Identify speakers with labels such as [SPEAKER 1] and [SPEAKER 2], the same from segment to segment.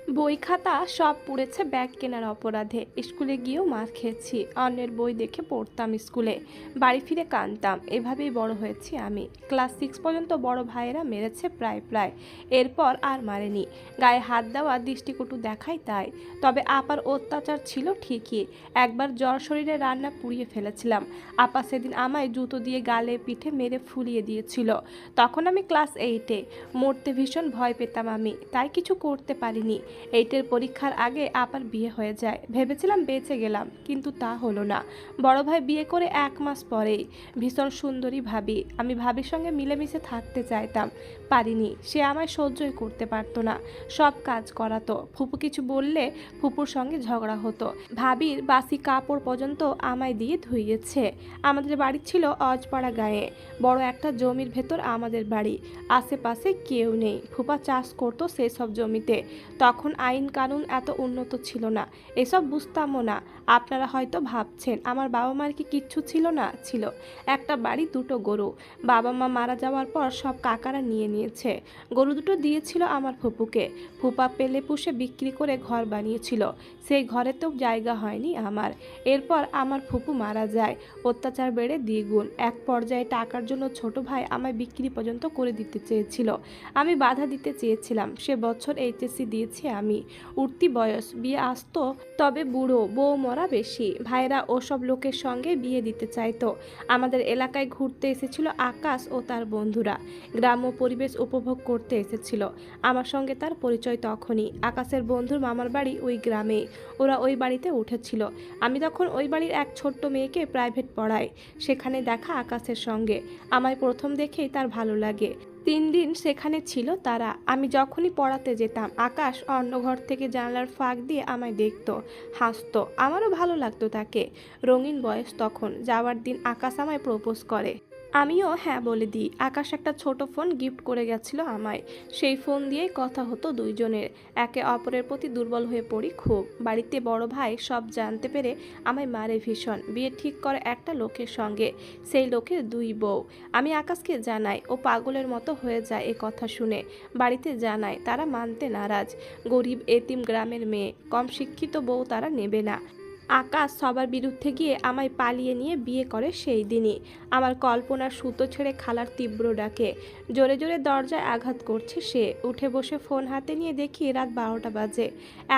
[SPEAKER 1] বই খাতা সব পুড়েছে ব্যাগ কেনার অপরাধে। স্কুলে গিয়েও মার খেয়েছি, অন্যের বই দেখে পড়তাম স্কুলে, বাড়ি ফিরে কাঁদতাম। এভাবেই বড় হয়েছি আমি। ক্লাস 6 পর্যন্ত বড় ভাইয়েরা মেরেছে প্রায় প্রায়, এরপর আর মারেনি। গায়ে হাত দেওয়া দৃষ্টিকটু দেখায় তাই। তবে আপার অত্যাচার ছিল ঠিকই। একবার জ্বর শরীরে রান্না পুড়িয়ে ফেলেছিলাম। আপা সেদিন আমায় জুতো দিয়ে গালে পিঠে মেরে ফুলিয়ে দিয়েছিল। তখন আমি ক্লাস 8-এ। মরতে ভীষণ ভয় পেতাম আমি, তাই কিছু করতে পারিনি। 8-এর পরীক্ষার আগে আবার বিয়ে হয়ে যায়। ভেবেছিলাম বেঁচে গেলাম, কিন্তু তা হলো না। বড় ভাই বিয়ে করে 1 মাস পরেই। ভীষণ সুন্দরী ভাবি। আমি ভাবির সঙ্গে মিলেমিশে থাকতে চাইতাম, পারিনি। সে আমায় সহ্যই করতে পারতো না, সব কাজ করাতো। ফুপু কিছু বললে ফুপুর সঙ্গে ঝগড়া হতো। ভাবির বাসি কাপড় পর্যন্ত আমায় দিয়ে ধুইয়েছে। আমাদের বাড়ি ছিল অজপাড়া গায়ে, বড় একটা জমির ভেতর আমাদের বাড়ি। আশেপাশে কেউ নেই। ফুপা চাষ করতো সেসব জমিতে। তখন আইন কানুন এত উন্নত ছিল না, এসব বুঝতামও না। আপনারা হয়তো ভাবছেন আমার বাবা মার কি কিচ্ছু ছিল না? ছিল। একটা বাড়ি, দুটো গরু। বাবা মা মারা যাওয়ার পর সব কাকারা নিয়ে নিয়েছে। গরু দুটো দিয়েছিল আমার ফুপুকে। ফুপা পেলে পুষে বিক্রি করে ঘর বানিয়েছিল। সেই ঘরেতেও জায়গা হয়নি আমার। এরপর আমার ফুপু মারা যায়। অত্যাচার বেড়ে দ্বিগুণ। এক পর্যায়ে টাকার জন্য ছোট ভাই আমায় বিক্রি পর্যন্ত করে দিতে চেয়েছিল। আমি বাধা দিতে চেয়েছিলাম। সে বছর এইচএসসি দিয়েছি আমি। উঠতি বয়স, বিয়ে আসতো, তবে বুড়ো, বউ মরা বেশি। ভাইরা ওসব লোকের সঙ্গে বিয়ে দিতে চাইতো। আমাদের এলাকায় ঘুরতে এসেছিল আকাশ ও তার বন্ধুরা। গ্রাম্য পরিবেশ উপভোগ করতে এসেছিল। আমার সঙ্গে তার পরিচয় তখনই। আকাশের বন্ধুর মামার বাড়ি ওই গ্রামেই। ওরা ওই বাড়িতে উঠেছিল। আমি তখন ওই বাড়ির এক ছোট্ট মেয়েকে প্রাইভেট পড়াই। সেখানে দেখা আকাশের সঙ্গে। আমায় প্রথম দেখেই তার ভালো লাগে। 3 দিন সেখানে ছিল তারা। আমি যখনই পড়াতে যেতাম, আকাশ অন্য ঘর থেকে জানালার ফাঁক দিয়ে আমায় দেখতো, হাসতো। আমারও ভালো লাগতো তাকে। রঙিন বয়স তখন। যাওয়ার দিন আকাশ আমায় প্রপোজ করে। আমিও হ্যাঁ বলে দিই। আকাশ একটা ছোট ফোন গিফট করে গেছিল আমায়। সেই ফোন দিয়েই কথা হতো দুইজনের। একে অপরের প্রতি দুর্বল হয়ে পড়ি খুব। বাড়িতে বড় ভাই সব জানতে পেরে আমায় মারে ভীষণ। বিয়ে ঠিক করে একটা লোকের সঙ্গে। সেই লোকের 2 বউ। আমি আকাশকে জানাই, ও পাগলের মতো হয়ে যায় এ কথা শুনে। বাড়িতে জানায়, তারা মানতে নারাজ। গরিব এতিম গ্রামের মেয়ে, কম শিক্ষিত বউ তারা নেবে না। আকাশ সবার বিরুদ্ধে গিয়ে আমায় পালিয়ে নিয়ে বিয়ে করে সেই দিনই। আমার কল্পনার সুতো ছেড়ে খালার তীব্র ডাকে। জোরে জোরে দরজায় আঘাত করছে সে। উঠে বসে ফোন হাতে নিয়ে দেখি রাত 12টা বাজে।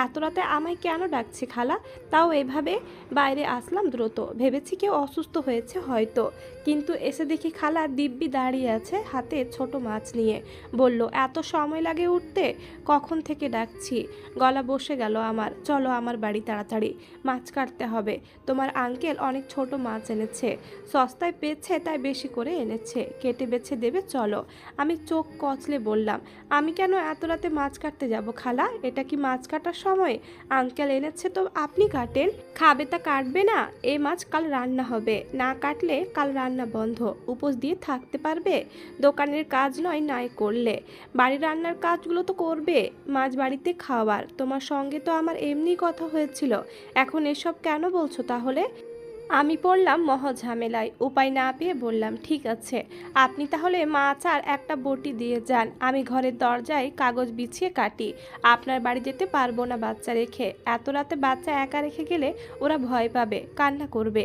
[SPEAKER 1] এত রাতে আমায় কেন ডাকছে খালা? তাও এভাবে? বাইরে আসলাম দ্রুত। ভেবেছি কেউ অসুস্থ হয়েছে হয়তো, কিন্তু এসে দেখি খালা দিব্যি দাঁড়িয়ে আছে, হাতে ছোট মাছ নিয়ে। বলল, এত সময় লাগে উঠতে? কখন থেকে ডাকছি। গলা বসে গেল আমার। চলো আমার বাড়ি তাড়াতাড়ি, মাছ কাটতে হবে। তোমার আঙ্কেল অনেক ছোট মাছ এনেছে, সস্তায় পেয়েছে তাই বেশি করে এনেছে, কেটে বেছে দেবে, চলো। আমি চোখ কচলে বললাম, আমি কেন এত রাতে মাছ কাটতে যাব খালা? এটা কি মাছ কাটার সময়? আঙ্কেল এনেছে তো আপনি কাটেন। খাবে তা কাটবে না? এই মাছ কাল রান্না হবে, না কাটলে কাল রান্না বন্ধ। উপোস দিয়ে থাকতে পারবে? দোকানের কাজ নয় নাই করলে, বাড়ির রান্নার কাজগুলো তো করবে। মাছ বাড়িতে খাওয়ার, তোমার সঙ্গে তো আমার এমনি কথা হয়েছিল, এখন এসব কেন বলছো তাহলে? আমি পড়লাম মহা ঝামেলায়। উপায় না পেয়ে বললাম, ঠিক আছে, আপনি তাহলে মাছ আর একটা বটি দিয়ে যান। আমি ঘরের দরজায় কাগজ বিছিয়ে কাটি। আপনার বাড়ি যেতে পারবো না বাচ্চা রেখে। এত রাতে বাচ্চা একা রেখে গেলে ওরা ভয় পাবে, কান্না করবে।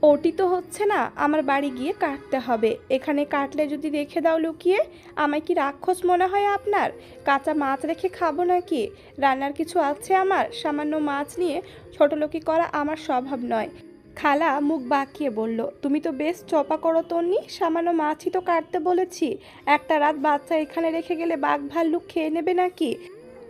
[SPEAKER 1] ওটি তো হচ্ছে না, আমার বাড়ি গিয়ে কাটতে হবে। এখানে কাটলে যদি রেখে দাও লুকিয়ে, আমায় কি রাক্ষস মনে হয় আপনার? কাঁচা মাছ রেখে খাবো নাকি? রান্নার কিছু আছে আমার? সামান্য মাছ নিয়ে ছোটলোকি করা আমার স্বভাব নয়। খালা মুখ বাঁকিয়ে বলল, তুমি তো বেশ চপা করো তন্নি, সামান্য মাছই তো কাটতে বলেছি। একটা রাত বাচ্চা এখানে রেখে গেলে বাঘ ভাল্লুক খেয়ে নেবে নাকি?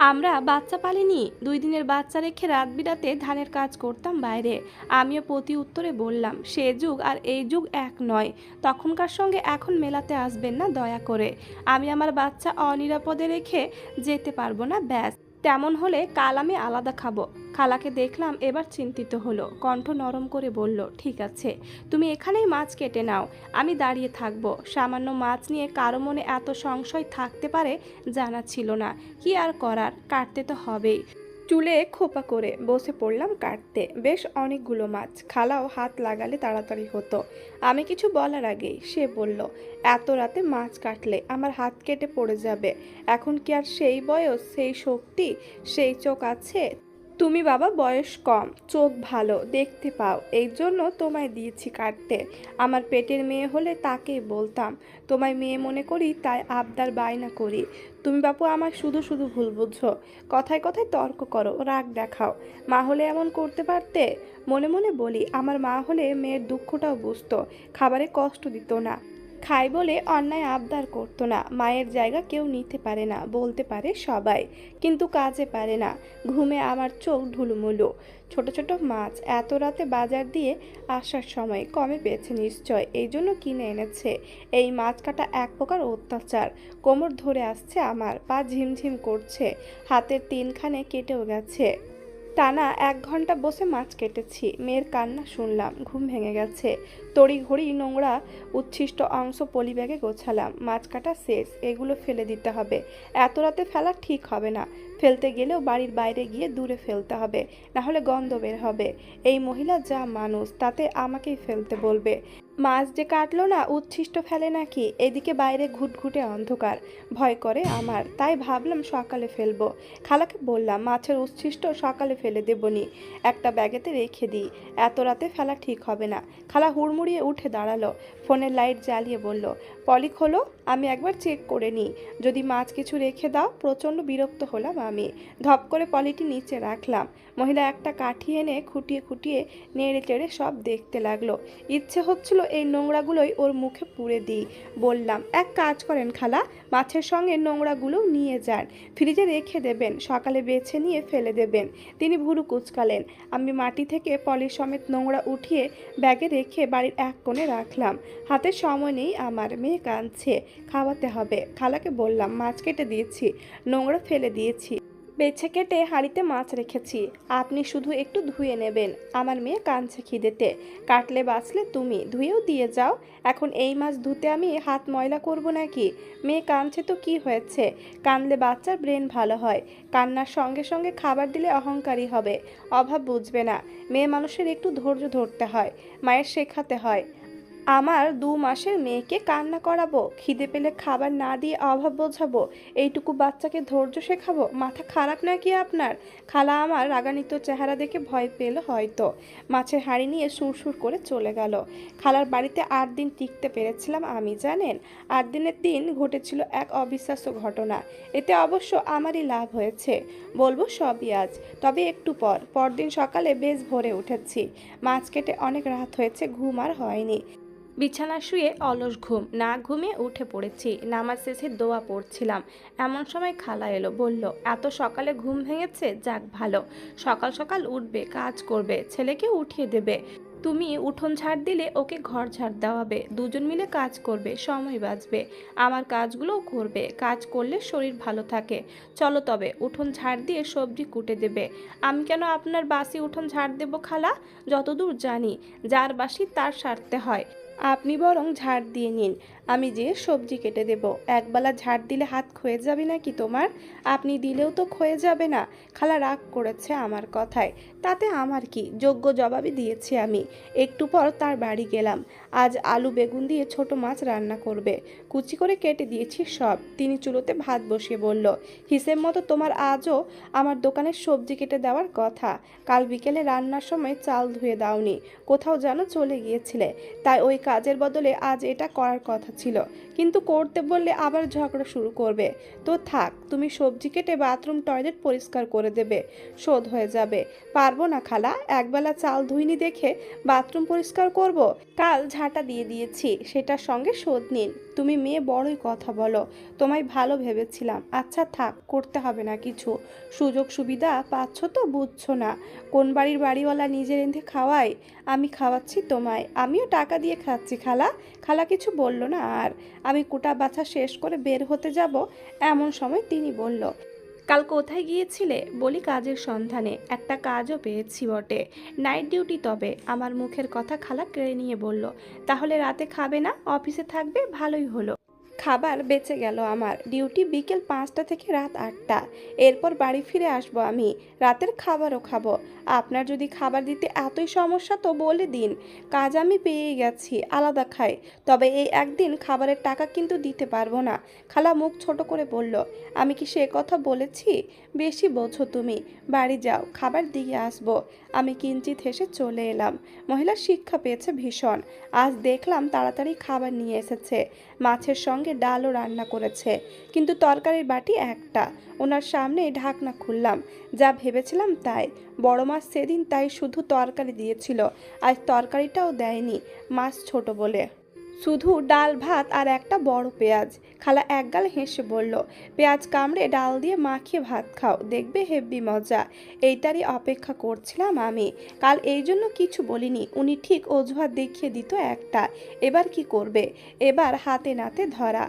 [SPEAKER 1] আমরা বাচ্চা পালিনি। 2 দিনের বাচ্চা রেখে রাত বিরাতে ধানের কাজ করতাম বাইরে। আমিও প্রতি উত্তরে বললাম, সে যুগ আর এই যুগ এক নয়। তখনকার সঙ্গে এখন মেলাতে আসবেন না দয়া করে। আমি আমার বাচ্চা অনিরাপদে রেখে যেতে পারবো না, ব্যাস। তেমন হলে কাল আমি আলাদা খাবো। খালাকে দেখলাম এবার চিন্তিত হলো। কণ্ঠ নরম করে বলল, ঠিক আছে, তুমি এখানেই মাছ কেটে নাও, আমি দাঁড়িয়ে থাকবো। সামান্য মাছ নিয়ে কারো মনে এত সংশয় থাকতে পারে জানা ছিল না। কি আর করার, কাটতে তো হবেই। চুলে খোপা করে বসে পড়লাম কাটতে। বেশ অনেকগুলো মাছ, খালাও হাত লাগালে তাড়াতাড়ি হতো। আমি কিছু বলার আগেই সে বলল, এত রাতে মাছ কাটলে আমার হাত কেটে পড়ে যাবে। এখন কি আর সেই বয়স, সেই শক্তি, সেই চোখ আছে? তুমি বাবা বয়স কম, চোখ ভালো দেখতে পাও, এই জন্য তোমায় দিয়েছি কাটতে। আমার পেটের মেয়ে হলে তাকেই বলতাম, তোমায় মেয়ে মনে করি তাই আবদার বায়না করি। তুমি বাপু আমার শুধু শুধু ভুল বুঝছো, কথায় কথায় তর্ক করো, রাগ দেখাও। মা হলে এমন করতে পারতে? মনে মনে বলি, আমার মা হলে মেয়ের দুঃখটাও বুঝতো, খাবারে কষ্ট দিত না, খাই বলে অন্যায় আবদার করতো না। মায়ের জায়গা কেউ নিতে পারে না, বলতে পারে সবাই, কিন্তু কাজে পারে না। ঘুমে আমার চোখ ঢুলুমুলু। ছোট ছোট মাছ এত রাতে বাজার দিয়ে আসার সময় কমে পেয়েছে নিশ্চয়, এই জন্য কিনে এনেছে। এই মাছ কাটা এক প্রকার অত্যাচার। কোমর ধরে আসছে আমার, পা ঝিমঝিম করছে, হাতের তিনখানে কেটেও গেছে। টানা 1 ঘন্টা বসে মাছ কেটেছি। মেয়ের কান্না শুনলাম, ঘুম ভেঙে গেছে। তড়িঘড়ি নোংরা উচ্ছিষ্ট অংশ পলিব্যাগে গোছালাম। মাছ কাটা শেষ, এগুলো ফেলে দিতে হবে। এত রাতে ফেলা ঠিক হবে না। ফেলতে গেলেও বাড়ির বাইরে গিয়ে দূরে ফেলতে হবে, না হলে গন্ধ বের হবে। এই মহিলা যা মানুষ, তাতে আমাকেই ফেলতে বলবে। মাছ যে কাটলো না, উচ্ছিষ্ট ফেলে নাকি? এদিকে বাইরে ঘুটঘুটে অন্ধকার, ভয় করে আমার, তাই ভাবলাম সকালে ফেলবো। খালাকে বললাম, মাছের উচ্ছিষ্ট সকালে ফেলে দেবনি, একটা ব্যাগেতে রেখে দিই, এত রাতে ফেলা ঠিক হবে না। খালা হুড়মুড়িয়ে উঠে দাঁড়ালো, ফোনের লাইট জ্বালিয়ে বলল, পলি খোলো, আমি একবার চেক করে নিই, যদি মাছ কিছু রেখে দাও। প্রচণ্ড বিরক্ত হলাম আমি, ধপ করে পলিটি নিচে রাখলাম। মহিলা একটা কাঠি এনে খুঁটিয়ে খুঁটিয়ে নেড়ে চেড়ে সব দেখতে লাগলো। ইচ্ছে হচ্ছিল এই নোংরাগুলোই ওর মুখে পুড়ে দিই। বললাম, এক কাজ করেন খালা, মাছের সঙ্গে নোংরাগুলো নিয়ে যান, ফ্রিজে রেখে দেবেন, সকালে বেছে নিয়ে ফেলে দেবেন। তিনি ভুরু কুচকালেন। আমি মাটি থেকে পলি সমেত নোংরা উঠিয়ে ব্যাগে রেখে বাড়ির এক কোণে রাখলাম। হাতে সময় নেই আমার, মেয়ে কাঁদছে, খাওয়াতে হবে। খালাকে বললাম, মাছ কেটে দিয়েছি, নোংরা ফেলে দিয়েছি, বেছে কেটে হাঁড়িতে মাছ রেখেছি, আপনি শুধু একটু ধুয়ে নেবেন। আমার মেয়ে কাঁদছে খিদেতে, কাটলে বাঁচলে তুমি ধুয়েও দিয়ে যাও। এখন এই মাছ ধুতে আমি হাত ময়লা করব নাকি? মেয়ে কাঁদছে তো কি হয়েছে? কাঁদলে বাচ্চার ব্রেন ভালো হয়, কান্নার সঙ্গে সঙ্গে খাবার দিলে অহংকারী হবে, অভাব বুঝবে না। মেয়ে মানুষের একটু ধৈর্য ধরতে হয়, মায়ের শেখাতে হয়। আমার 2 মাসের মেয়েকে কান্না করাবো, খিদে পেলে খাবার না দিয়ে অভাব বোঝাবো, এইটুকু বাচ্চাকে ধৈর্য শেখাবো? মাথা খারাপ নাকি আপনার? খালা আমার রাগান্বিত চেহারা দেখে ভয় পেল হয়তো, মাছের হাঁড়ি নিয়ে সুরসুর করে চলে গেল। খালার বাড়িতে 8 দিন টিকতে পেরেছিলাম আমি, জানেন? 8 দিনের দিন ঘটেছিল এক অবিশ্বাস্য ঘটনা, এতে অবশ্য আমারই লাভ হয়েছে। বলবো সবই আজ, তবে একটু পরদিন সকালে বেশ ভোরে উঠেছি। মাছ কেটে অনেক রাত হয়েছে, ঘুম আর হয়নি। বিছানা শুয়ে অলস ঘুম, না ঘুমিয়ে উঠে পড়েছি। নামাজ শেষে দোয়া পড়ছিলাম, এমন সময় খালা এলো, বলল, এত সকালে ঘুম ভেঙেছে, যাক ভালো, সকাল সকাল উঠবে, কাজ করবে, ছেলেকে উঠিয়ে দেবে। তুমি উঠোন ঝাড় দিলে ওকে ঘর ঝাড় দেওয়াবে, দুজন মিলে কাজ করবে, সময় বাঁচবে, আমার কাজগুলোও করবে। কাজ করলে শরীর ভালো থাকে। চলো তবে, উঠোন ঝাড় দিয়ে সবজি কুটে দেবে। আমি কেন আপনার বাসি উঠোন ঝাড় দেব খালা? যতদূর জানি, যার বাসি তার সারতে হয়। আপনি বরং ঝাড় দিয়ে নিন, আমি যে সবজি কেটে দেব। একবেলা ঝাড় দিলে হাত ক্ষয়ে যাবে নাকি তোমার? আপনি দিলেও তো ক্ষয়ে যাবে না। খালা রাগ করেছে আমার কথায়, তাতে আমার কি, যোগ্য জবাবই দিয়েছি আমি। একটু পর তার বাড়ি গেলাম। আজ আলু বেগুন দিয়ে ছোট মাছ রান্না করবে, কুচি করে কেটে দিয়েছি সব। তিনি চুলোতে ভাত বসিয়ে বলল, হিসেব মতো তোমার আজও আমার দোকানের সবজি কেটে দেওয়ার কথা। কাল বিকেলে রান্নার সময় চাল ধুয়ে দাওনি, কোথাও যেন চলে গিয়েছিলে, তাই ওই কাজের বদলে আজ এটা করার কথা ছিল, কিন্তু করতে বললে আবার ঝগড়া শুরু করবে। তো থাক, তুমি সবজি কেটে বাথরুম টয়লেট পরিষ্কার করে দেবে, শোধ হয়ে যাবে। পারবো না খালা, একবেলা চাল ধুইনি দেখে বাথরুম পরিষ্কার করব? কাল ঝাঁটা দিয়ে দিয়েছি, সেটার সঙ্গে শোধ নিন। তুমি মেয়ে বড়ই কথা বলো, তোমায় ভালো ভেবেছিলাম। আচ্ছা থাক, করতে হবে না কিছু, সুযোগ সুবিধা পাচ্ছ তো বুঝছো না। কোন বাড়ির বাড়িওয়ালা নিজে রেঁধে খাওয়ায়, আমি খাওয়াচ্ছি তোমায়, আমিও টাকা দিয়ে খাচ্ছি খালা। খালা কিছু বলল না আর। আমি কুটা বাছা শেষ করে বের হতে যাব, এমন সময় তিনি বলল, কাল কোথায় গিয়েছিলে? বলি, কাজের সন্ধানে, একটা কাজও পেয়েছি বটে, নাইট ডিউটি। তবে আমার মুখের কথা খালা কেড়ে নিয়ে বলল, তাহলে রাতে খাবে না, অফিসে থাকবে? ভালোই হলো। খাবার বেঁচে গেল আমার। ডিউটি বিকেল 5টা থেকে রাত 8টা। এরপর বাড়ি ফিরে আসবো আমি। রাতের খাবারও খাবো। আপনার যদি খাবার দিতে এতই সমস্যা তো বলে দিন। কাজ আমি পেয়েই গেছি, আলাদা খাই। তবে এই একদিন খাবারের টাকা কিন্তু দিতে পারবো না। খালা মুখ ছোট করে বলল, আমি কি সে কথা বলেছি? বেশি বোঝো তুমি। বাড়ি যাও, খাবার দিয়ে আসবো। আমি কিঞ্চিত হেসে চলে এলাম। মহিলা শিক্ষা পেয়েছে ভীষণ। আজ দেখলাম তাড়াতাড়ি খাবার নিয়ে এসেছে। মাছের সঙ্গে ডালও রান্না করেছে, কিন্তু তরকারির বাটি একটা। ওনার সামনেই ঢাকনা খুললাম। যা ভেবেছিলাম তাই। বড় মাছ সেদিন তাই শুধু তরকারি দিয়েছিল, আজ তরকারিটাও দেয়নি, মাছ ছোট বলে। শুধু ডাল ভাত আর একটা বড় পেঁয়াজ। খালা একগাল হেসে বলল, পেঁয়াজ কামড়ে ডাল দিয়ে মাখিয়ে ভাত খাও, দেখবে হেব্বি মজা। এইটারই অপেক্ষা করছিলাম আমি। কাল এই জন্য কিছু বলিনি, উনি ঠিক অজুহাত দেখিয়ে দিত একটা। এবার কি করবে? এবার হাতে নাতে ধরা।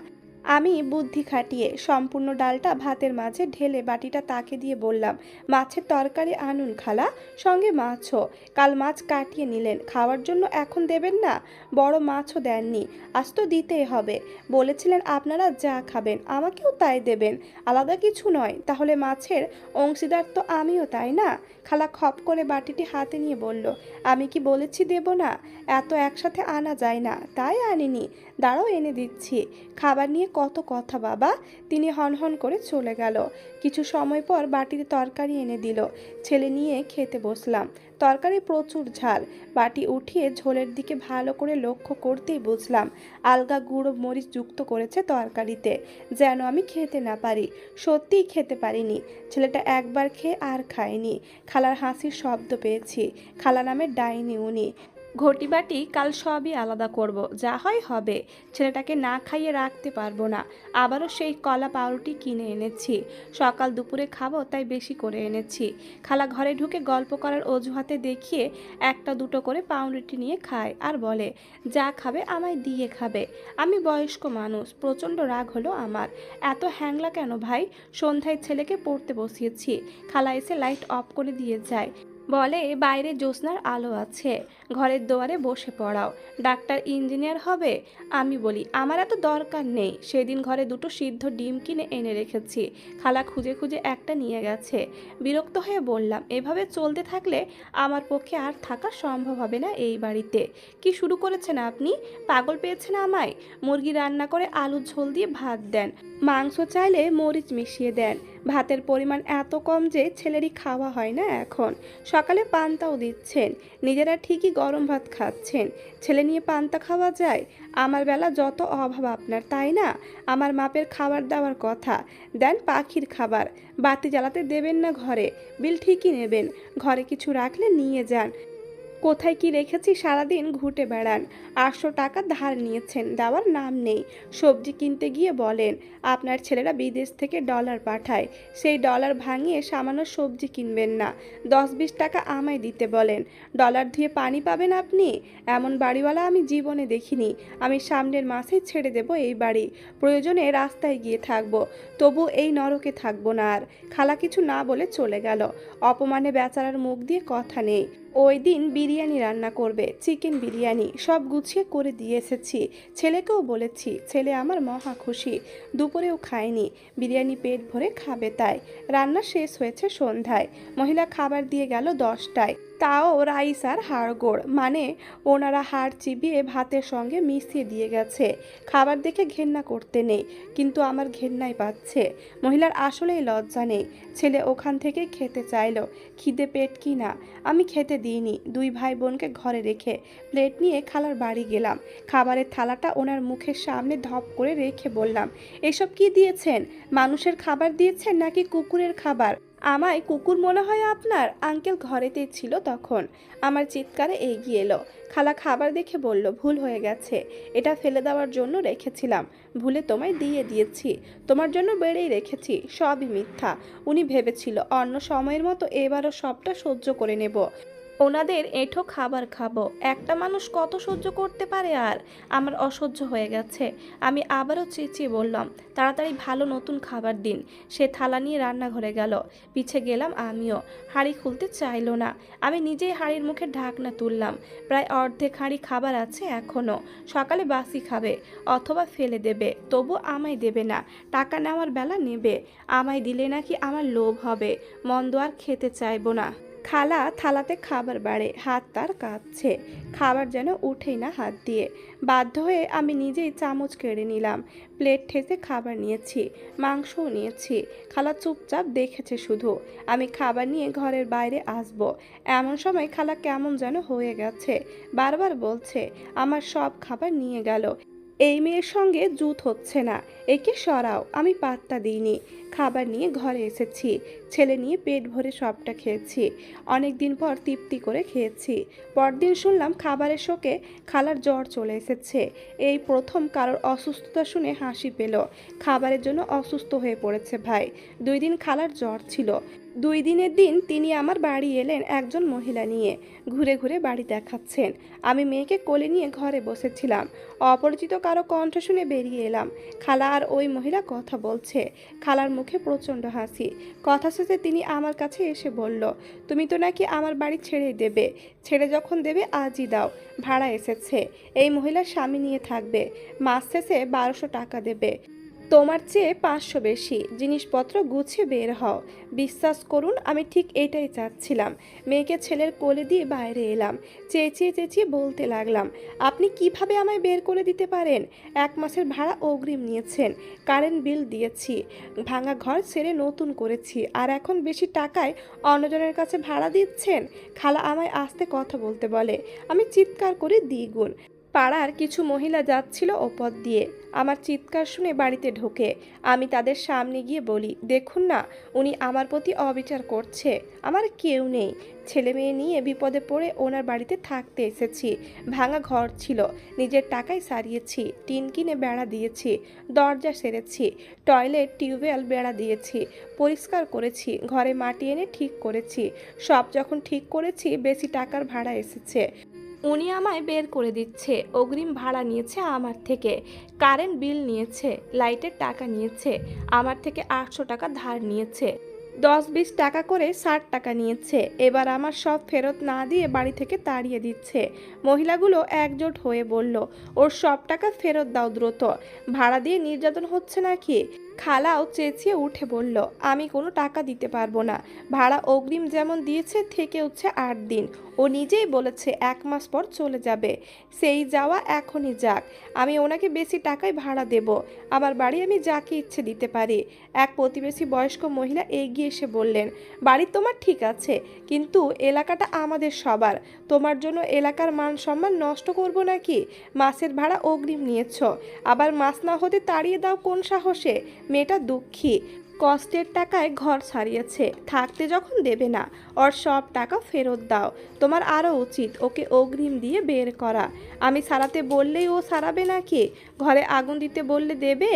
[SPEAKER 1] আমি বুদ্ধি খাটিয়ে সম্পূর্ণ ডালটা ভাতের মাঝে ঢেলে বাটিটা তাকে দিয়ে বললাম, মাছের তরকারি আনুন খালা, সঙ্গে মাছও। কাল মাছ কাটিয়ে নিলেন, খাওয়ার জন্য এখন দেবেন না? বড় মাছও দেননি, আজ তো দিতেই হবে। বলেছিলেন আপনারা যা খাবেন আমাকেও তাই দেবেন, আলাদা কিছু নয়। তাহলে মাছের অংশীদার তো আমিও, তাই না? খালা খপ করে বাটিটি হাতে নিয়ে বলল, আমি কি বলেছি দেব না? এত একসাথে আনা যায় না, তাই আনিনি। দাঁড়াও এনে দিচ্ছি। খাবার নিয়ে কত কথা বাবা। তিনি হনহন করে চলে গেল। কিছু সময় পর বাটিতে তরকারি এনে দিল। ছেলে নিয়ে খেতে বসলাম। তরকারি প্রচুর ঝাল। বাটি উঠিয়ে ঝোলের দিকে ভালো করে লক্ষ্য করতেই বুঝলাম আলগা গুঁড়ো মরিচ যুক্ত করেছে তরকারিতে, যেন আমি খেতে না পারি। সত্যিই খেতে পারিনি। ছেলেটা একবার খেয়ে আর খায়নি। খালার হাসির শব্দ পেয়েছি। খালা নামের ডাইনি উনি। ঘটি বাটি কাল সবই আলাদা করব, যা হয় হবে। ছেলেটাকে না খাইয়ে রাখতে পারবো না। আবারও সেই কলা পাউরুটি কিনে এনেছি। সকাল দুপুরে খাবো তাই বেশি করে এনেছি। খালা ঘরে ঢুকে গল্প করার অজুহাতে দেখিয়ে একটা দুটো করে পাউরুটি নিয়ে খায় আর বলে, যা খাবে আমায় দিয়ে খাবে। আমি বয়স্ক মানুষ, প্রচণ্ড রাগ হলো আমার। এত হ্যাংলা কেন ভাই? সন্ধ্যায় ছেলেকে পড়তে বসিয়েছি। খালা এসে লাইট অফ করে দিয়ে যায়। বলে বাইরে জ্যোৎস্নার আলো আছে, ঘরের দুয়ারে বসে পড়াও, ডাক্তার ইঞ্জিনিয়ার হবে। আমি বলি আমার এত দরকার নেই। সেদিন ঘরে দুটো সিদ্ধ ডিম কিনে এনে রেখেছি, খালা খুঁজে খুঁজে একটা নিয়ে গেছে। বিরক্ত হয়ে বললাম, এভাবে চলতে থাকলে আমার পক্ষে আর থাকা সম্ভব হবে না এই বাড়িতে। কি শুরু করেছেন আপনি? পাগল পেয়েছেন আমায়? মুরগি রান্না করে আলুর ঝোল দিয়ে ভাত দেন, মাংস চাইলে মরিচ মিশিয়ে দেন। ভাতের পরিমাণ এত কম যে ছেলেরই খাওয়া হয় না এখন। সকালে পান্তাও দিচ্ছেন, নিজেরা ঠিকই গরম ভাত খাচ্ছেন। ছেলে নিয়ে পান্তা খাওয়া যায়? আমার বেলা যত অভাব আপনার, তাই না? আমার মাপের খাবার দেওয়ার কথা। দেন পাখির খাবার। বাতি জ্বালাতে দেবেন না ঘরে, বিল ঠিকই নেবেন। ঘরে কিছু রাখলে নিয়ে যান। কোথায় কি রেখেছি সারাদিন ঘুটে বেড়ান। 800 টাকা ধার নিয়েছেন, দেওয়ার নাম নেই। সবজি কিনতে গিয়ে বলেন আপনার ছেলেরা বিদেশ থেকে ডলার পাঠায়, সেই ডলার ভাঙিয়ে সামান্য সবজি কিনবেন না। 10-20 টাকা আমায় দিতে বলেন। ডলার ধুয়ে পানি পাবেন আপনি? এমন বাড়িওয়ালা আমি জীবনে দেখিনি। আমি সামনের মাসেই ছেড়ে দেব এই বাড়ি। প্রয়োজনে রাস্তায় গিয়ে থাকবো, তবু এই নরকে থাকবো না আর। খালা কিছু না বলে চলে গেল। অপমানে বেচারার মুখ দিয়ে কথা নেই। ওই দিন বিরিয়ানি রান্না করবে, চিকেন বিরিয়ানি, সব গুছিয়ে করে দিয়ে এসেছি। ছেলেকেও বলেছি, ছেলে আমার মহা খুশি। দুপুরেও খায়নি, বিরিয়ানি পেট ভরে খাবে তাই। রান্না শেষ হয়েছে সন্ধ্যায়। মহিলা খাবার দিয়ে গেল 10টায়। তাও রাইস আর হাড়গোড়, মানে ওনারা হাড় চিবিয়ে ভাতের সঙ্গে মিশিয়ে দিয়ে গেছে। খাবার দেখে ঘেন্না করতে নেই, কিন্তু আমার ঘেন্নাই পাচ্ছে। মহিলার আসলেই লজ্জা নেই। ছেলে ওখান থেকে খেতে চাইলো, খিদে পেট কি না। আমি খেতে দিইনি। 2 ভাই বোনকে ঘরে রেখে প্লেট নিয়ে খালার বাড়ি গেলাম। খাবারের থালাটা ওনার মুখের সামনে ধপ করে রেখে বললাম, এসব কি দিয়েছেন? মানুষের খাবার দিয়েছেন নাকি কুকুরের খাবার? আমায় কুকুর মনে হয় আপনার? আঙ্কেল ঘরেতেই ছিল তখন। আমার চিৎকারে এগিয়ে এলো। খালা খাবার দেখে বলল, ভুল হয়ে গেছে, এটা ফেলে দেওয়ার জন্য রেখেছিলাম, ভুলে তোমায় দিয়ে দিয়েছি। তোমার জন্য বেড়েই রেখেছি, সবই মিথ্যা। উনি ভেবেছিল অন্য সময়ের মতো এবারও সবটা সহ্য করে নেব। ওনাদের এঁঠো খাবার খাবো, একটা মানুষ কত সহ্য করতে পারে? আর আমার অসহ্য হয়ে গেছে। আমি আবারও চেঁচিয়ে বললাম, তাড়াতাড়ি ভালো নতুন খাবার দিন। সে থালা নিয়ে রান্নাঘরে গেল, পিছে গেলাম আমিও। হাঁড়ি খুলতে চাইলো না। আমি নিজেই হাঁড়ির মুখে ঢাকনা তুললাম। প্রায় অর্ধেক হাঁড়ি খাবার আছে এখনো। সকালে বাসি খাবে অথবা ফেলে দেবে, তবু আমায় দেবে না। টাকা নেওয়ার বেলা নেবে, আমায় দিলে নাকি আমার লোভ হবে, মন্দ আর খেতে চাইবো না। খালা থালাতে খাবার বাড়ে, হাত তার কাঁপছে, খাবার যেন উঠেই না হাত দিয়ে। বাধ্য হয়ে আমি নিজেই চামচ কেড়ে নিলাম, প্লেট ঠেসে খাবার নিয়েছি, মাংসও নিয়েছি। খালা চুপচাপ দেখেছে শুধু। আমি খাবার নিয়ে ঘরের বাইরে আসব, এমন সময় খালা কেমন যেন হয়ে গেছে, বারবার বলছে আমার সব খাবার নিয়ে গেল। এই মেয়ের সঙ্গে জুত হচ্ছে না, একে সরাও। আমি পাত্তা দিইনি, খাবার নিয়ে ঘরে এসেছি, ছেলে নিয়ে পেট ভরে সবটা খেয়েছি। অনেক দিন পর তৃপ্তি করে খেয়েছি। পরদিন শুনলাম খাবারের শোকে খালার জ্বর চলে এসেছে। এই প্রথম কারোর অসুস্থতা শুনে হাসি পেল। খাবারের জন্য অসুস্থ হয়ে পড়েছে ভাই। 2 দিন খালার জ্বর ছিল। 2 দিনের দিন তিনি আমার বাড়ি এলেন একজন মহিলা নিয়ে, ঘুরে ঘুরে বাড়ি দেখাচ্ছেন। আমি মেয়েকে কোলে নিয়ে ঘরে বসেছিলাম। অপরিচিত কারো কণ্ঠ শুনে বেরিয়ে এলাম। খালা আর ওই মহিলা কথা বলছে। খালার মুখে প্রচণ্ড হাসি। কথা শেষে তিনি আমার কাছে এসে বলল, তুমি তো নাকি আমার বাড়ি ছেড়েই দেবে। ছেড়ে যখন দেবে আজই দাও, ভাড়া এসেছে। এই মহিলার স্বামী নিয়ে থাকবে, মাস শেষে 1200 টাকা দেবে। তোমার চেয়ে 500 বেশি। জিনিসপত্র গুছিয়ে বের হও। বিশ্বাস করুন, আমি ঠিক এটাই চাচ্ছিলাম। মেয়েকে ছেলের কোলে দিয়ে বাইরে এলাম। চেঁচিয়ে চেঁচিয়ে বলতে লাগলাম, আপনি কিভাবে আমায় বের করে দিতে পারেন? 1 মাসের ভাড়া অগ্রিম নিয়েছেন, কারেন্ট বিল দিয়েছি, ভাঙা ঘর ছেড়ে নতুন করেছি, আর এখন বেশি টাকায় অন্যজনের কাছে ভাড়া দিচ্ছেন? খালা আমায় আস্তে কথা বলতে বলে। আমি চিৎকার করে দ্বিগুণ। পাড়ার কিছু মহিলা যাচ্ছিল ওপর দিয়ে। আমার চিৎকার শুনে বাড়িতে ঢোকে। আমি তাদের সামনে গিয়ে বলি, দেখুন না, উনি আমার প্রতি অবিচার করছে। আমার কেউ নেই, ছেলে মেয়ে নিয়ে বিপদে পড়ে ওনার বাড়িতে থাকতে এসেছি। ভাঙা ঘর ছিল, নিজের টাকায় সারিয়েছি, টিন কিনে বেড়া দিয়েছি, দরজা সেরেছি, টয়লেট টিউবওয়েল বেড়া দিয়েছি, পরিষ্কার করেছি, ঘরে মাটি এনে ঠিক করেছি। সব যখন ঠিক করেছি, বেশি টাকার ভাড়া এসেছে। উনি আমায় বের করে দিচ্ছে। অগ্রিম ভাড়া নিয়েছে আমার থেকে, কারেন্ট বিল নিয়েছে, লাইটের টাকা নিয়েছে, আমার থেকে 800 টাকা ধার নিয়েছে, 10-20 টাকা করে 60 টাকা নিয়েছে। এবার আমার সব ফেরত না দিয়ে বাড়ি থেকে তাড়িয়ে দিচ্ছে। মহিলাগুলো একজোট হয়ে বলল, ওর সব টাকা ফেরত দাও দ্রুত, ভাড়া দিয়ে নির্যাতন হচ্ছে নাকি? খালাও চেঁচিয়ে উঠে বলল, আমি কোনো টাকা দিতে পারবো না। ভাড়া অগ্রিম যেমন দিয়েছে থেকে হচ্ছে 8 দিন। ও নিজেই বলেছে 1 মাস পর চলে যাবে। সেই যাওয়া এখনই যাক, আমি ওনাকে বেশি টাকায় ভাড়া দেব। আমার বাড়ি আমি যাকে ইচ্ছে দিতে পারি। এক প্রতিবেশী বয়স্ক মহিলা এগিয়ে এসে বললেন, বাড়ি তোমার ঠিক আছে, কিন্তু এলাকাটা আমাদের সবার। তোমার জন্য এলাকার মান সম্মান নষ্ট করব নাকি? মাসের ভাড়া অগ্রিম নিয়েছ, আবার মাস না হতে তাড়িয়ে দাও কোন সাহসে? মেয়েটা দুঃখী, কষ্টের টাকায় ঘর সারিয়েছে, থাকতে যখন দেবে না, ওর সব টাকা ফেরত দাও। তোমার আরও উচিত ওকে অগ্রিম দিয়ে বের করা। আমি সারাতে বললেই ও সারাবে নাকি? ঘরে আগুন দিতে বললে দেবে?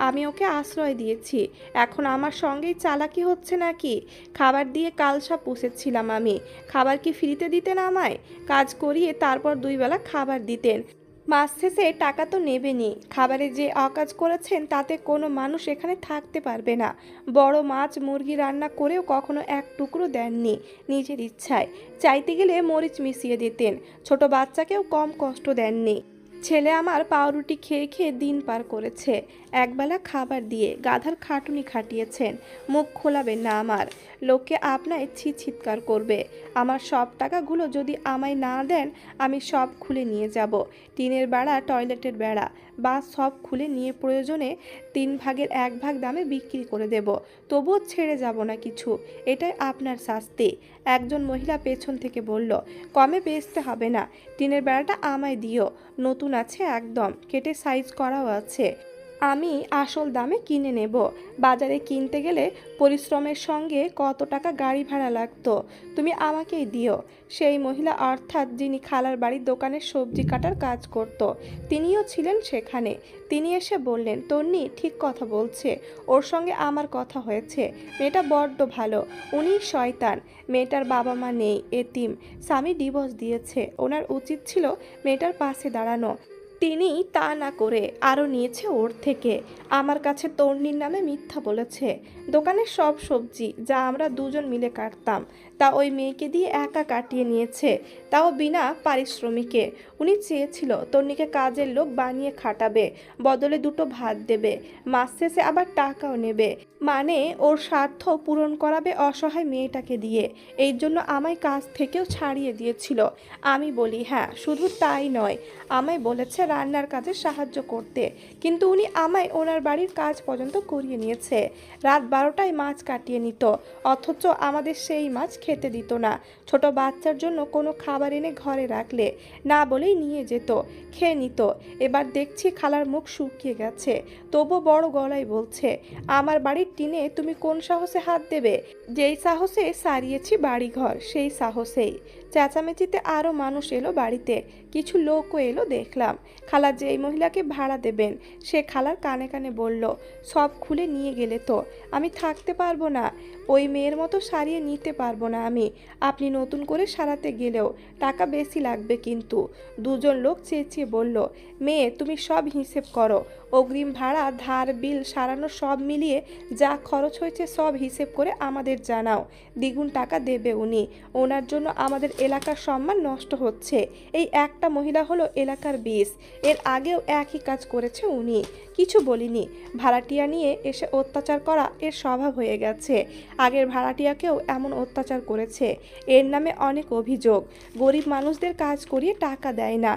[SPEAKER 1] আমি ওকে আশ্রয় দিয়েছি, এখন আমার সঙ্গেই চালাকি হচ্ছে নাকি? খাবার দিয়ে কালসা পুষেছিলাম আমি, খাবার কি ফ্রিতে দিতেন আমায়? কাজ করিয়ে তারপর 2 বেলা খাবার দিতেন। মাস শেষে টাকা তো নেবেনই। খাবারে যে অকাজ করেছেন তাতে কোনো মানুষ এখানে থাকতে পারবে না। বড় মাছ মুরগি রান্না করেও কখনো এক টুকরো দেননি নিজের ইচ্ছায়। চাইতে গেলে মরিচ মিশিয়ে দিতেন। ছোট বাচ্চাকেও কম কষ্ট দেননি। ছেলে আমার পাউরুটি খেয়ে খেয়ে দিন পার করেছে, একবেলা খাবার দিয়ে গাধার খাটুনি খাটিয়েছেন। মুখ খোলাবেন না আমার, লোককে আপনায় চিৎকার করবে। আমার সব টাকাগুলো যদি আমায় না দেন, আমি সব খুলে নিয়ে যাব। টিনের বেড়া, টয়লেটের বেড়া বা সব খুলে নিয়ে প্রয়োজনে 3 ভাগের 1 ভাগ দামে বিক্রি করে দেব, তবুও ছেড়ে যাব না কিছু। এটাই আপনার শাস্তি। একজন মহিলা পেছন থেকে বলল, কমে বেচতে হবে না, টিনের বেড়াটা আমায় দিও, নতুন আছে একদম, কেটে সাইজ করাও আছে। আমি আসল দামে কিনে নেব। বাজারে কিনতে গেলে পরিশ্রমের সঙ্গে কত টাকা গাড়ি ভাড়া লাগতো, তুমি আমাকেই দিও। সেই মহিলা, অর্থাৎ যিনি খালার বাড়ির দোকানে সবজি কাটার কাজ করত, তিনিও ছিলেন সেখানে। তিনি এসে বললেন, তন্নি ঠিক কথা বলছে, ওর সঙ্গে আমার কথা হয়েছে। মেয়েটা বড্ড ভালো, উনিই শয়তান। মেয়েটার বাবা মা নেই, এতিম, স্বামী ডিভোর্স দিয়েছে। ওনার উচিত ছিল মেয়েটার পাশে দাঁড়ানো। তিনি তা না করে আরও নিয়েছে ওর থেকে। আমার কাছে তন্নির নামে মিথ্যা বলেছে। দোকানের সব সবজি যা আমরা দুজন মিলে কাটতাম, তা ওই মেয়েকে দিয়ে একা কাটিয়ে নিয়েছে, তাও বিনা পারিশ্রমিকে। উনি চেয়েছিল তন্নিকে কাজের লোক বানিয়ে খাটাবে, বদলে দুটো ভাত দেবে, মাস শেষে আবার টাকাও নেবে। মানে ওর স্বার্থ পূরণ করাবে অসহায় মেয়েটাকে দিয়ে। এই জন্য আমায় কাজ থেকেও ছাড়িয়ে দিয়েছিল। আমি বলি হ্যাঁ, শুধু তাই নয়, আমায় বলেছে রান্নার কাজে সাহায্য করতে, কিন্তু উনি আমায় ওনার বাড়ির কাজ পর্যন্ত করিয়ে নিয়েছে। রাত 12টায় মাছ কাটিয়ে নিত, অথচ আমাদের সেই মাছ খেতে দিত না। ছোট বাচ্চার জন্য কোনো খাবার এনে ঘরে রাখলে না বলেই নিয়ে যেত, খেয়ে নিত। এবার দেখছি খালার মুখ শুকিয়ে গেছে, তবু বড় গলায় বলছে, আমার বাড়ির টিনে তুমি কোন সাহসে হাত দেবে? যেই সাহসে সারিয়েছি বাড়িঘর, সেই সাহসেই। চেঁচামেচিতে আরও মানুষ এলো বাড়িতে, কিছু লোকও এলো দেখলাম। খালা যেই মহিলাকে ভাড়া দেবেন, সে খালার কানে কানে বলল, সব খুলে নিয়ে গেলে তো আমি থাকতে পারবো না, ওই মেয়ের মতো সারিয়ে নিতে পারবো না আমি। আপনি নতুন করে সারাতে গেলেও টাকা বেশি লাগবে কিন্তু। দুজন লোক চেঁচিয়ে বলল, মেয়ে তুমি সব হিসেব করো, অগ্রিম ভাড়া, ধার, বিল সারানো সব মিলিয়ে যা খরচ হয়েছে সব হিসেব করে আমাদের জানাও। দ্বিগুণ টাকা দেবে উনি। ওনার জন্য আমাদের এলাকার সম্মান নষ্ট হচ্ছে। এই একটা মহিলা হলো এলাকার বিষ, এর আগেও একই কাজ করেছে উনি। কিছু বলিনি। ভাড়াটিয়া নিয়ে এসে অত্যাচার করা এর স্বভাব হয়ে গেছে। আগের ভাড়াটিয়াকেও এমন অত্যাচার করেছে। এর নামে অনেক অভিযোগ। গরিব মানুষদের কাজ করিয়ে টাকা দেয় না,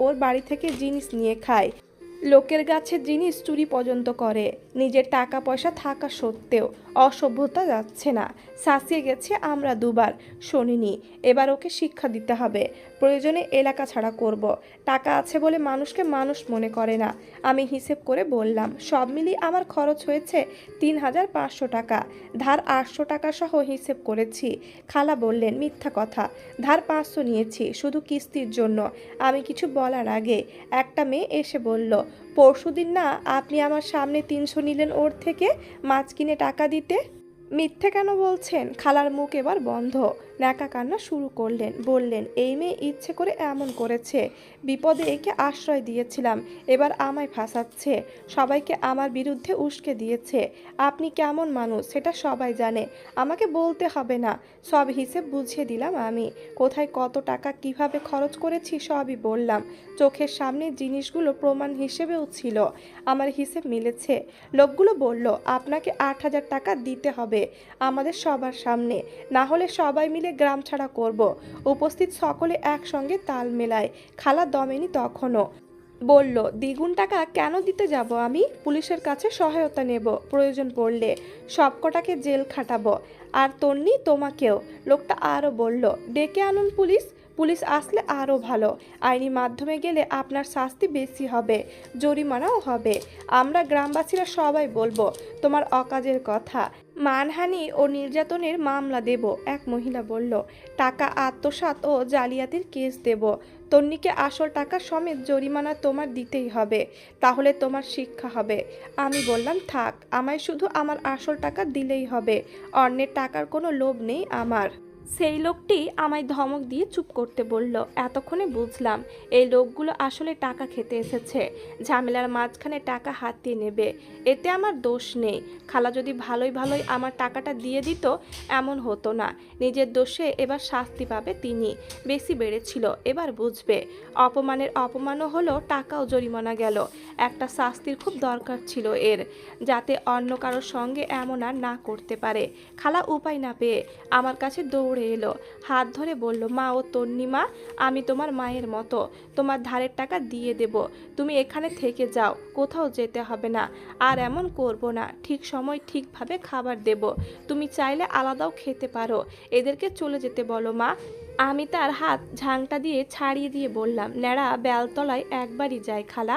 [SPEAKER 1] ওর বাড়ি থেকে জিনিস নিয়ে খায়, লোকের গাছের জিনিস চুরি পর্যন্ত করে। নিজের টাকা পয়সা থাকা সত্ত্বেও অসভ্যতা যাচ্ছে না। শাসিয়ে গেছে আমরা দুবার, শোনিনি। এবার ওকে শিক্ষা দিতে হবে। প্রয়োজনে এলাকা ছাড়া করব। টাকা আছে বলে মানুষকে মানুষ মনে করে না। আমি হিসেব করে বললাম, সব মিলিয়ে আমার খরচ হয়েছে 3,500 টাকা। ধার 800 টাকা সহ হিসেব করেছি। খালা বললেন, মিথ্যা কথা, ধার 500 নিয়েছি শুধু কিস্তির জন্য। আমি কিছু বলার আগে একটা মেয়ে এসে বলল, পরশুদিন না আপনি আমার সামনে 300 নিলেন ওর থেকে মাছ কিনে টাকা দিতে? মিথ্যে কেন বলছেন? খালার মুখ এবার বন্ধ, ন্যাকা কান্না শুরু করলেন। বললেন, এই মেয়ে ইচ্ছে করে এমন করেছে। বিপদে একে আশ্রয় দিয়েছিলাম, এবার আমায় ফাঁসাচ্ছে, সবাইকে আমার বিরুদ্ধে উস্কে দিয়েছে। আপনি কেমন মানুষ সেটা সবাই জানে, আমাকে বলতে হবে না। সব হিসেব বুঝিয়ে দিলাম আমি। কোথায় কত টাকা কিভাবে খরচ করেছি সবই বললাম। চোখের সামনে জিনিসগুলো প্রমাণ হিসেবেও ছিল। আমার হিসেব মিলেছে। লোকগুলো বলল, আপনাকে 8,000 টাকা দিতে হবে আমাদের সবার সামনে, না হলে সবাই মিলে গ্রাম ছাড়া করব। উপস্থিত সকলে একসঙ্গে তাল মেলায়। খালা দমেনি তখনও। বলল, দ্বিগুণ টাকা কেন দিতে যাব আমি? পুলিশের কাছে সহায়তা নেব, প্রয়োজন পড়লে সবকটাকে জেল খাটাবো, আর তন্নি তোমাকেও। লোকটা আরও বলল, ডেকে আনুন পুলিশ, পুলিশ আসলে আরও ভালো। আইনি মাধ্যমে গেলে আপনার শাস্তি বেশি হবে, জরিমানাও হবে। আমরা গ্রামবাসীরা সবাই বলবো তোমার অকাজের কথা। মানহানি ও নির্যাতনের মামলা দেব, এক মহিলা বলল। টাকা আত্মসাৎ ও জালিয়াতির কেস দেব। তন্নিকে আসল টাকা সমেত জরিমানা তোমার দিতেই হবে, তাহলে তোমার শিক্ষা হবে। আমি বললাম, থাক, আমায় শুধু আমার আসল টাকা দিলেই হবে, অন্যের টাকার কোনো লোভ নেই আমার। সেই লোকটি আমায় ধমক দিয়ে চুপ করতে বলল। এতক্ষণে বুঝলাম এই লোকগুলো আসলে টাকা খেতে এসেছে, ঝামেলার মাঝখানে টাকা হাতিয়ে নেবে। এতে আমার দোষ নেই। খালা যদি ভালোই ভালোই আমার টাকাটা দিয়ে দিত এমন হতো না। নিজের দোষে এবার শাস্তি পাবে তিনি। বেশি বেড়েছিল, এবার বুঝবে। অপমানের অপমানও হলো, টাকাও জরিমানা গেল। একটা শাস্তির খুব দরকার ছিল এর, যাতে অন্য কারোর সঙ্গে এমন আর না করতে পারে। খালা উপায় না পেয়ে আমার কাছে দৌড়ে দৌড়ে এলো, হাত ধরে বলল, মা ও তন্নিমা, আমি তোমার মায়ের মতো, তোমার ধারের টাকা দিয়ে দেব, তুমি এখানে থেকে যাও, কোথাও যেতে হবে না, আর এমন করব না, ঠিক সময় ঠিকভাবে খাবার দেব, তুমি চাইলে আলাদাও খেতে পারো, এদেরকে চলে যেতে বলো মা। আমি তার হাত ঝাংটা দিয়ে ছাড়িয়ে দিয়ে বললাম, ন্যাড়া বেলতলায় একবারই যাই খালা,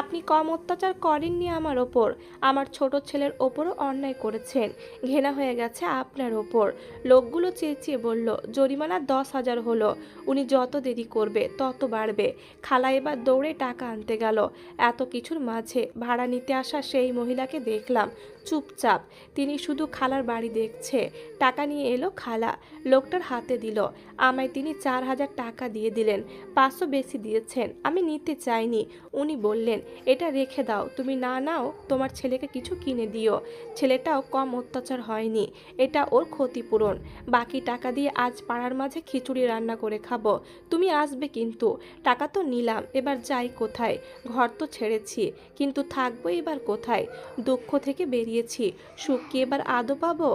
[SPEAKER 1] আপনি কম অত্যাচার করেননি আমার ওপর, আমার ছোট ছেলের ওপরও অন্যায় করেছেন, ঘেনা হয়ে গেছে আপনার ওপর। লোকগুলো চেঁচিয়ে বলল, জরিমানা 10,000 হলো, উনি যত দেরি করবে তত বাড়বে। খালা এবার দৌড়ে টাকা আনতে গেল। এত কিছুর মাঝে ভাড়া নিতে আসা সেই মহিলাকে দেখলাম চুপচাপ, তিনি শুধু খালার বাড়ি দেখছে। টাকা নিয়ে এলো খালা, লোকটার হাতে দিল, আমায় তিনি 4,000 টাকা দিয়ে দিলেন, 500 বেশি দিয়েছেন, আমি নিতে চাইনি, উনি বললেন, এটা রেখে দাও, তুমি না নাও তোমার ছেলেকে কিছু কিনে দিও, ছেলেটাও কম অত্যাচার হয়নি, এটা ওর ক্ষতিপূরণ, বাকি টাকা দিয়ে আজ পাড়ার মাঝে খিচুড়ি রান্না করে খাবো, তুমি আসবে কিন্তু। টাকা তো নিলাম, এবার যাই কোথায়, ঘর তো ছেড়েছি, কিন্তু থাকবো এবার কোথায়, দুঃখ থেকে বেরিয়েছি, সুখ কি এবার আদৌ পাবো?